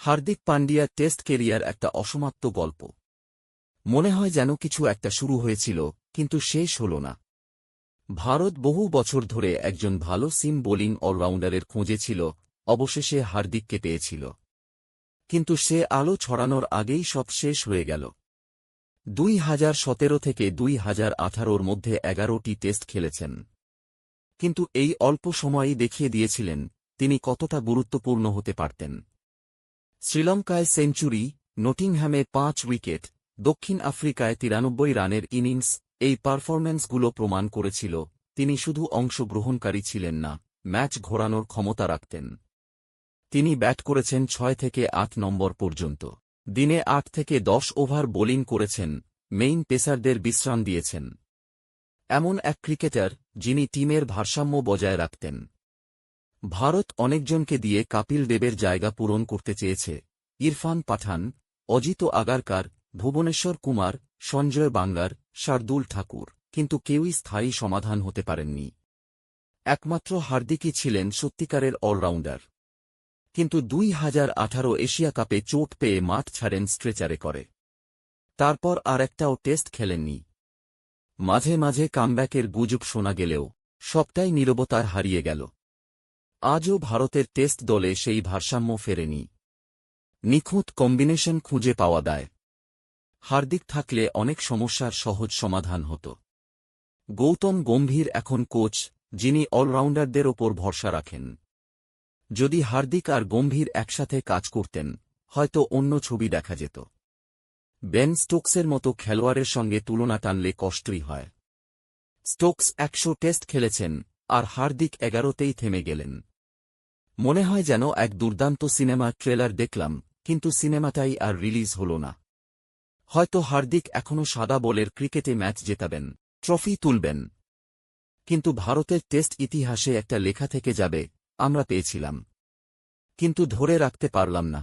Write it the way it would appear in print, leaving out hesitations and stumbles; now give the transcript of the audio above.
Hardik পান্ডিয়ার test career একটা অসমাপ্ত গল্প। মনে হয় যেন কিছু একটা শুরু হয়েছিল, কিন্তু শেষ হল না। ভারত বহু বছর ধরে একজন ভালো সিম বোলিং অলরাউন্ডারের খোঁজে ছিল, অবশেষে হার্দিককে পেয়েছিল। কিন্তু সে আলো ছড়ানোর আগেই সব শেষ হয়ে গেল। 2017 থেকে 2018-র মধ্যে 11টি টেস্ট খেলেছেন। কিন্তু এই অল্প সময়ই দেখিয়ে দিয়েছিলেন তিনি কতটা গুরুত্বপূর্ণ হতে পারতেন। শ্রীলঙ্কায় সেঞ্চুরি, নটিংহ্যামে 5 উইকেট, দক্ষিণ আফ্রিকায় 93 রানের ইনিংস, এই পারফরম্যান্সগুলো প্রমাণ করেছিল তিনি শুধু অংশগ্রহণকারী ছিলেন না, ম্যাচ ঘোরানোর ক্ষমতা রাখতেন। তিনি ব্যাট করেছেন 6 থেকে 8 নম্বর পর্যন্ত, দিনে 8 থেকে 10 ওভার বোলিং করেছেন, মেইন পেসারদের বিশ্রাম দিয়েছেন। এমন এক ক্রিকেটার যিনি টিমের ভারসাম্য বজায় রাখতেন। ভারত অনেকজনকে দিয়ে কপিল দেবের জায়গা পূরণ করতে চেয়েছে, ইরফান পাঠান, অজিত আগারকার, ভুবনেশ্বর কুমার, সঞ্জয় বাঙ্গার, শার্দুল ঠাকুর, কিন্তু কেউই স্থায়ী সমাধান হতে পারেননি। একমাত্র হার্দিকই ছিলেন সত্যিকারের অলরাউন্ডার। কিন্তু 2018 এশিয়া কাপে চোট পেয়ে মাঠ ছাড়েন স্ট্রেচারে করে। তারপর আর একটাও টেস্ট খেলেননি। মাঝে মাঝে কামব্যাকের গুজব শোনা গেলেও সবটাই নীরবতায় হারিয়ে গেল। আজও ভারতের টেস্ট দলে সেই ভারসাম্য ফেরেনি। নিখুঁত কম্বিনেশন খুঁজে পাওয়া দায়। হার্দিক থাকলে অনেক সমস্যার সহজ সমাধান হতো। গৌতম গম্ভীর এখন কোচ, যিনি অলরাউন্ডারদের ওপর ভরসা রাখেন। যদি হার্দিক আর গম্ভীর একসাথে কাজ করতেন, হয়তো অন্য ছবি দেখা যেত। বেন স্টোকসের মতো খেলোয়াড়ের সঙ্গে তুলনা টানলে কষ্টই হয়। স্টোকস 100 টেস্ট খেলেছেন, আর হার্দিক 11তেই থেমে গেলেন। মনে হয় যেন এক দুর্দান্ত সিনেমার ট্রেলার দেখলাম, কিন্তু সিনেমাটাই আর রিলিজ হল না। হয়তো হার্দিক এখনও সাদা বলের ক্রিকেটে ম্যাচ জেতাবেন, ট্রফি তুলবেন। কিন্তু ভারতের টেস্ট ইতিহাসে একটা লেখা থেকে যাবে, আমরা পেয়েছিলাম, কিন্তু ধরে রাখতে পারলাম না।